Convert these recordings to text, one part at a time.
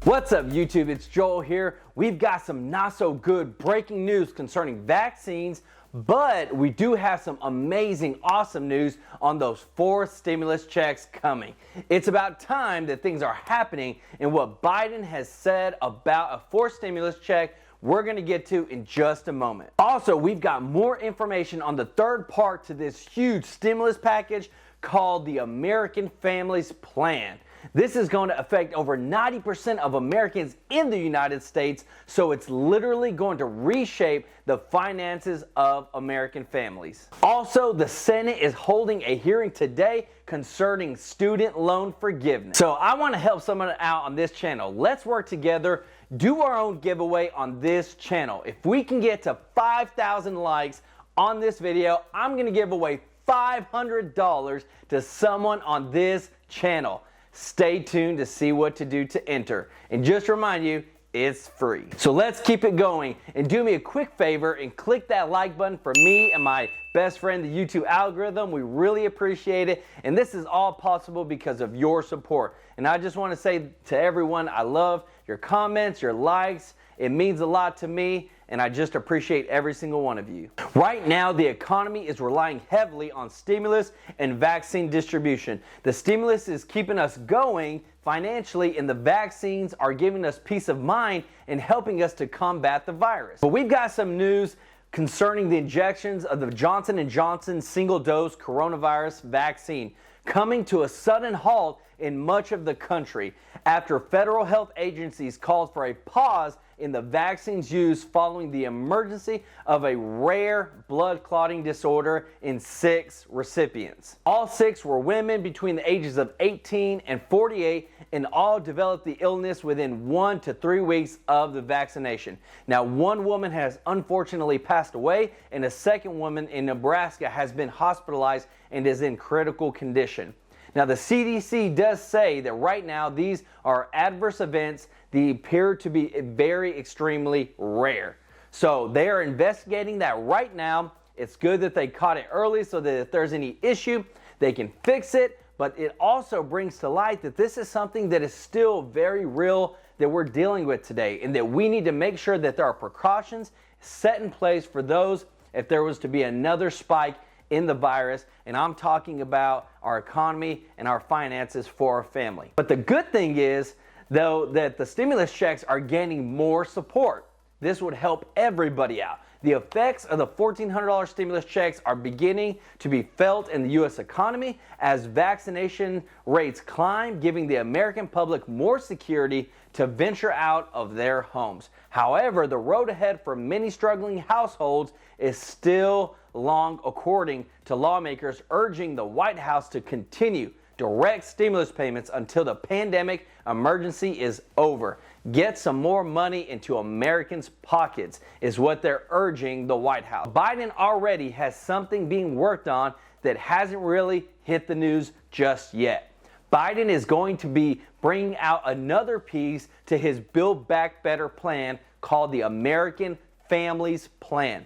What's up, YouTube? It's Joel here. We've got some not so good breaking news concerning vaccines, but we do have some amazing, awesome news on those 4 stimulus checks coming. It's about time that things are happening, and what Biden has said about a 4th stimulus check we're going to get to in just a moment. Also, we've got more information on the 3rd part to this huge stimulus package called the American Families Plan. This is going to affect over 90% of Americans in the United States, so it's literally going to reshape the finances of American families. Also, the Senate is holding a hearing today concerning student loan forgiveness. So I want to help someone out on this channel. Let's work together, do our own giveaway on this channel. If we can get to 5,000 likes on this video, I'm going to give away $500 to someone on this channel. Stay tuned to see what to do to enter. And just to remind you, it's free. So let's keep it going, and do me a quick favor and click that like button for me and my best friend, the YouTube algorithm. We really appreciate it, and this is all possible because of your support. And I just want to say to everyone, I love your comments, your likes. It means a lot to me, and I just appreciate every single one of you. Right now, the economy is relying heavily on stimulus and vaccine distribution. The stimulus is keeping us going financially, and the vaccines are giving us peace of mind and helping us to combat the virus. But we've got some news concerning the injections of the Johnson & Johnson single-dose coronavirus vaccine coming to a sudden halt in much of the country after federal health agencies called for a pause in the vaccine's use following the emergency of a rare blood clotting disorder in 6 recipients. All 6 were women between the ages of 18 and 48, and all developed the illness within 1 to 3 weeks of the vaccination. Now, 1 woman has unfortunately passed away, and a 2nd woman in Nebraska has been hospitalized and is in critical condition. Now, the CDC does say that right now these are adverse events that appear to be very extremely rare. So they are investigating that right now. It's good that they caught it early so that if there's any issue, they can fix it. But it also brings to light that this is something that is still very real that we're dealing with today, and that we need to make sure that there are precautions set in place for those if there was to be another spike in the virus, and I'm talking about our economy and our finances for our family. But the good thing is, though, that the stimulus checks are gaining more support. This would help everybody out. The effects of the $1,400 stimulus checks are beginning to be felt in the U.S. economy as vaccination rates climb, giving the American public more security to venture out of their homes. However, the road ahead for many struggling households is still long, according to lawmakers urging the White House to continue direct stimulus payments until the pandemic emergency is over. Get some more money into Americans' pockets is what they're urging the White House. Biden already has something being worked on that hasn't really hit the news just yet. Biden is going to be bringing out another piece to his Build Back Better plan called the American Families Plan.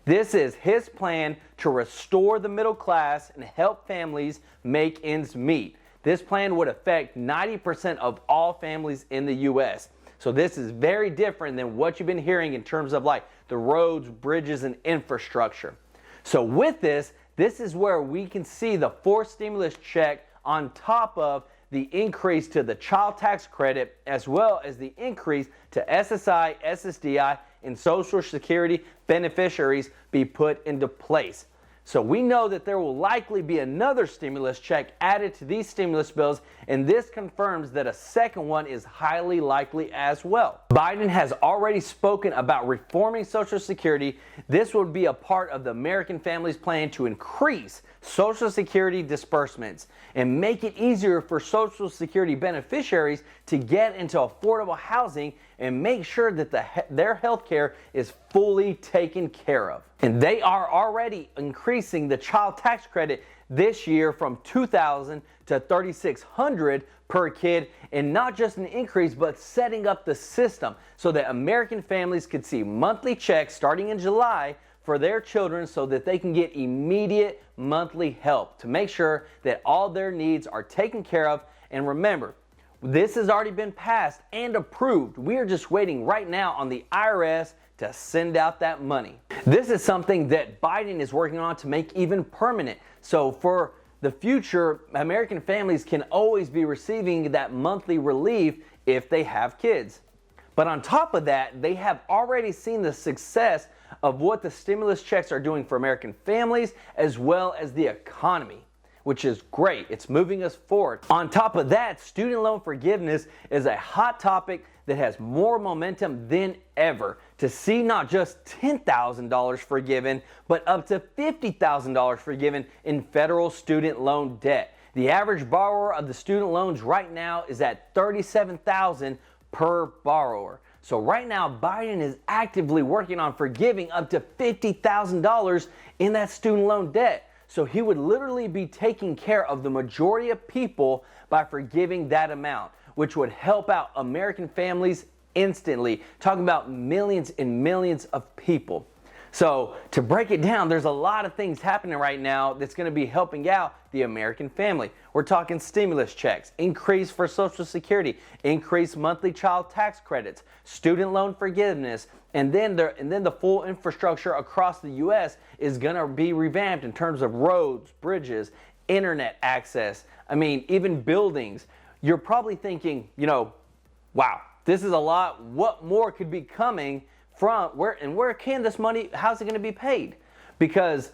This is his plan to restore the middle class and help families make ends meet. This plan would affect 90% of all families in the U.S. So this is very different than what you've been hearing in terms of like the roads, bridges, and infrastructure. So with this is where we can see the 4th stimulus check on top of the increase to the child tax credit, as well as the increase to SSI, SSDI, and Social Security beneficiaries be put into place. So we know that there will likely be another stimulus check added to these stimulus bills, and this confirms that a 2nd one is highly likely as well. Biden has already spoken about reforming Social Security. This would be a part of the American Families Plan to increase Social Security disbursements and make it easier for Social Security beneficiaries to get into affordable housing and make sure that their health care is fully taken care of. And they are already increasing the child tax credit this year from $2,000 to $3,600 per kid, and not just an increase, but setting up the system so that American families could see monthly checks starting in July for their children so that they can get immediate monthly help to make sure that all their needs are taken care of. And remember, This has already been passed and approved. We are just waiting right now on the IRS to send out that money. This is something that Biden is working on to make even permanent. So for the future, American families can always be receiving that monthly relief if they have kids. But on top of that, they have already seen the success of what the stimulus checks are doing for American families as well as the economy, which is great. It's moving us forward. On top of that, student loan forgiveness is a hot topic that has more momentum than ever. To see not just $10,000 forgiven, but up to $50,000 forgiven in federal student loan debt. The average borrower of the student loans right now is at $37,000 per borrower. So right now, Biden is actively working on forgiving up to $50,000 in that student loan debt. So he would literally be taking care of the majority of people by forgiving that amount, which would help out American families instantly. Talking about millions and millions of people. So to break it down, there's a lot of things happening right now that's going to be helping out the American family. We're talking stimulus checks, increase for Social Security, increased monthly child tax credits, student loan forgiveness, and then the full infrastructure across the U.S. is going to be revamped in terms of roads, bridges, internet access. I mean, even buildings. You're probably thinking, wow, this is a lot. What more could be coming from where can this money, how's it going to be paid? Because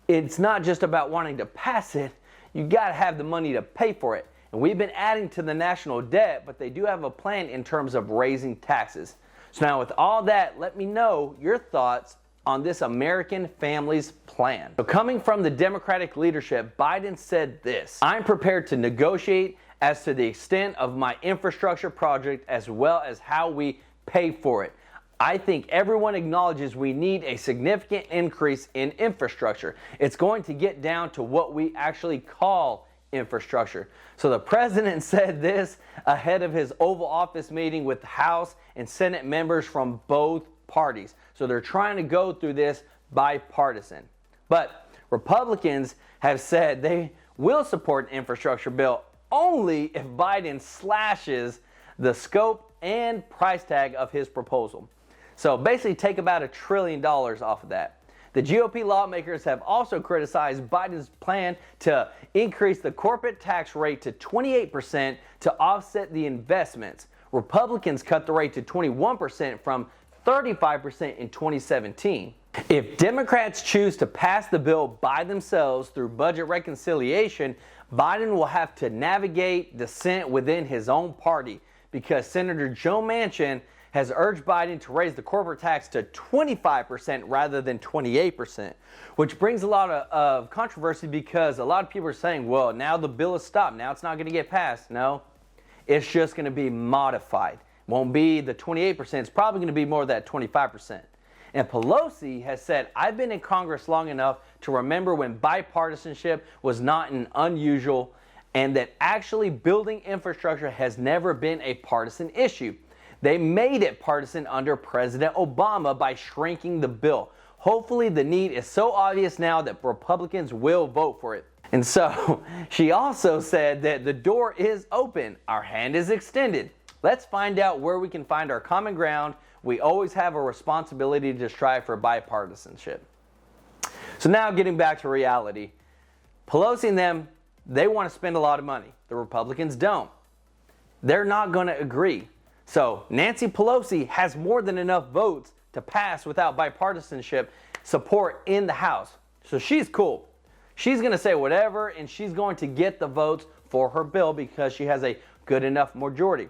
it's not just about wanting to pass it, you got to have the money to pay for it. And we've been adding to the national debt, but they do have a plan in terms of raising taxes. So now with all that, let me know your thoughts on this American Families Plan. So coming from the Democratic leadership, Biden said this: "I'm prepared to negotiate as to the extent of my infrastructure project as well as how we pay for it. I think everyone acknowledges we need a significant increase in infrastructure. It's going to get down to what we actually call infrastructure." So the president said this ahead of his Oval Office meeting with House and Senate members from both parties. So they're trying to go through this bipartisan. But Republicans have said they will support an infrastructure bill only if Biden slashes the scope and price tag of his proposal. So basically take about $1 trillion off of that. The GOP lawmakers have also criticized Biden's plan to increase the corporate tax rate to 28% to offset the investments. Republicans cut the rate to 21% from 35% in 2017. If Democrats choose to pass the bill by themselves through budget reconciliation, Biden will have to navigate dissent within his own party, because Senator Joe Manchin has urged Biden to raise the corporate tax to 25% rather than 28%, which brings a lot of controversy, because a lot of people are saying, well, now the bill is stopped. Now it's not going to get passed. No, it's just going to be modified. Won't be the 28%. It's probably going to be more of that 25%. And Pelosi has said, "I've been in Congress long enough to remember when bipartisanship was not an unusual, and that actually building infrastructure has never been a partisan issue. They made it partisan under President Obama by shrinking the bill. Hopefully the need is so obvious now that Republicans will vote for it." And so she also said that the door is open. Our hand is extended. Let's find out where we can find our common ground. We always have a responsibility to strive for bipartisanship. So now getting back to reality, Pelosi and them, they want to spend a lot of money. The Republicans don't. They're not going to agree. So Nancy Pelosi has more than enough votes to pass without bipartisanship support in the House. So she's cool. She's going to say whatever, and she's going to get the votes for her bill because she has a good enough majority.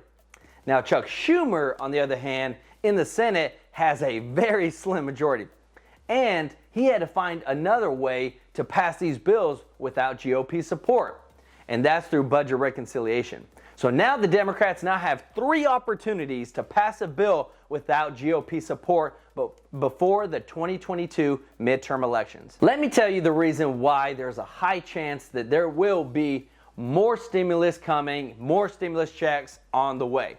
Now Chuck Schumer, on the other hand, in the Senate has a very slim majority. And he had to find another way to pass these bills without GOP support. And that's through budget reconciliation. So now the Democrats now have 3 opportunities to pass a bill without GOP support before the 2022 midterm elections. Let me tell you the reason why there's a high chance that there will be more stimulus coming, more stimulus checks on the way.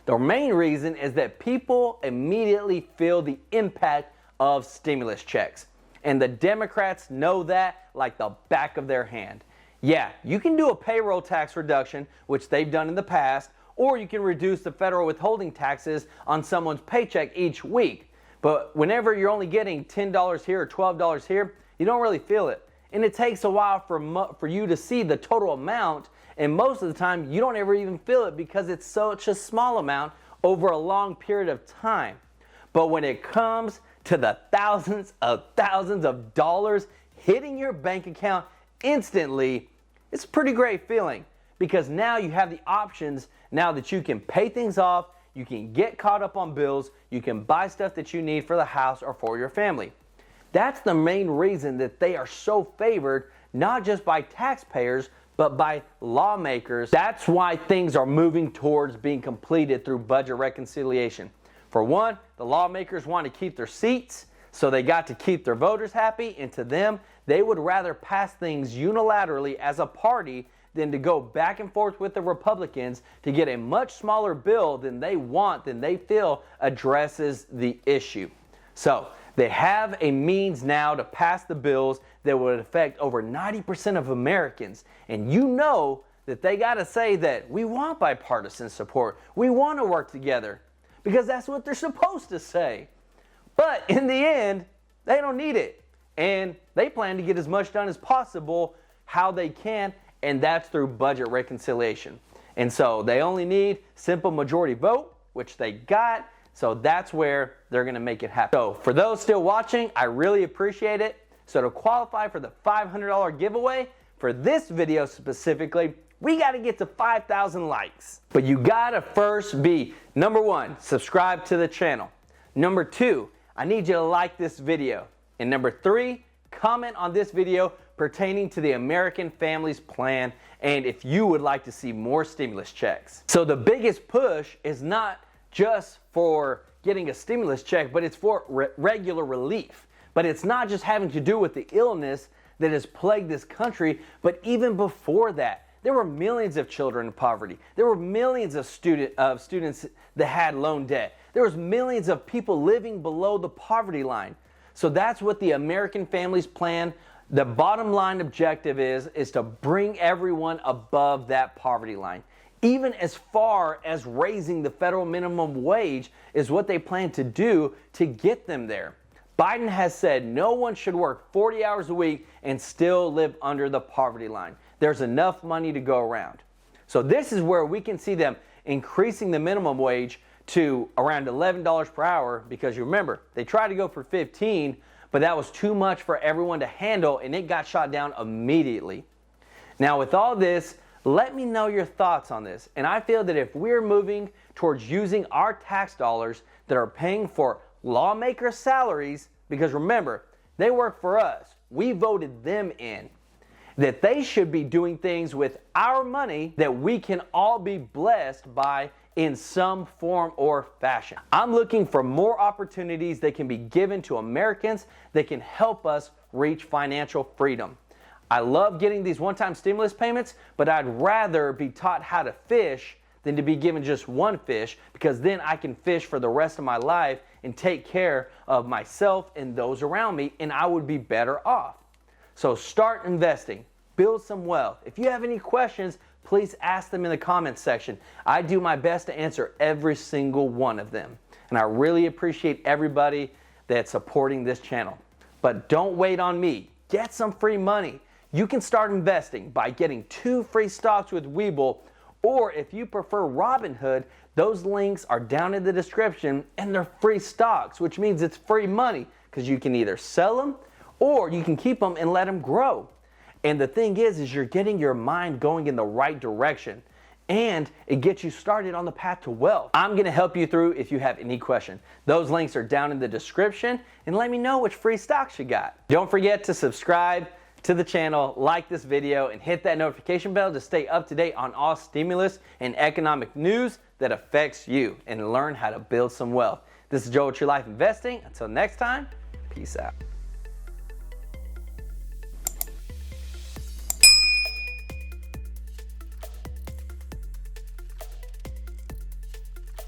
The main reason is that people immediately feel the impact of stimulus checks. And the Democrats know that like the back of their hand. Yeah, you can do a payroll tax reduction, which they've done in the past, or you can reduce the federal withholding taxes on someone's paycheck each week. But whenever you're only getting $10 here or $12 here, you don't really feel it. And it takes a while for you to see the total amount, and most of the time you don't ever even feel it because it's such a small amount over a long period of time. But when it comes to the thousands of dollars hitting your bank account instantly, it's a pretty great feeling, because now you have the options now that you can pay things off, you can get caught up on bills, you can buy stuff that you need for the house or for your family. That's the main reason that they are so favored, not just by taxpayers, but by lawmakers. That's why things are moving towards being completed through budget reconciliation. For one, the lawmakers want to keep their seats, so they got to keep their voters happy, and to them, they would rather pass things unilaterally as a party than to go back and forth with the Republicans to get a much smaller bill than they feel addresses the issue. So they have a means now to pass the bills that would affect over 90% of Americans. And you know that they got to say that we want bipartisan support. We want to work together, because that's what they're supposed to say. But in the end, they don't need it. And they plan to get as much done as possible how they can, and that's through budget reconciliation. And so they only need simple majority vote, which they got. So that's where they're going to make it happen. So for those still watching, I really appreciate it. So to qualify for the $500 giveaway, for this video specifically, we got to get to 5,000 likes. But you got to first be, number one, subscribe to the channel. Number two, I need you to like this video. And number three, comment on this video pertaining to the American Families Plan, and if you would like to see more stimulus checks. So the biggest push is not just for getting a stimulus check, but it's for regular relief. But it's not just having to do with the illness that has plagued this country, but even before that, there were millions of children in poverty. There were millions of students that had loan debt. There was millions of people living below the poverty line. So that's what the American Families Plan, the bottom line objective is to bring everyone above that poverty line. Even as far as raising the federal minimum wage is what they plan to do to get them there. Biden has said no one should work 40 hours a week and still live under the poverty line. There's enough money to go around. So this is where we can see them increasing the minimum wage to around $11 per hour, because you remember, they tried to go for 15, but that was too much for everyone to handle, and it got shot down immediately. Now with all this, let me know your thoughts on this. And I feel that if we're moving towards using our tax dollars that are paying for lawmakers' salaries, because remember, they work for us, we voted them in, that they should be doing things with our money that we can all be blessed by in some form or fashion. I'm looking for more opportunities that can be given to Americans that can help us reach financial freedom. I love getting these one-time stimulus payments, but I'd rather be taught how to fish than to be given just one fish, because then I can fish for the rest of my life and take care of myself and those around me, and I would be better off. So start investing, build some wealth. If you have any questions, please ask them in the comments section. I do my best to answer every single one of them. And I really appreciate everybody that's supporting this channel. But don't wait on me. Get some free money. You can start investing by getting 2 free stocks with Webull, or if you prefer Robinhood, those links are down in the description, and they're free stocks, which means it's free money, because you can either sell them or you can keep them and let them grow. And the thing is you're getting your mind going in the right direction, and it gets you started on the path to wealth. I'm going to help you through if you have any question. Those links are down in the description, and let me know which free stocks you got. Don't forget to subscribe to the channel, like this video, and hit that notification bell to stay up to date on all stimulus and economic news that affects you, and learn how to build some wealth. This is Joe with Your Life Investing. Until next time, peace out.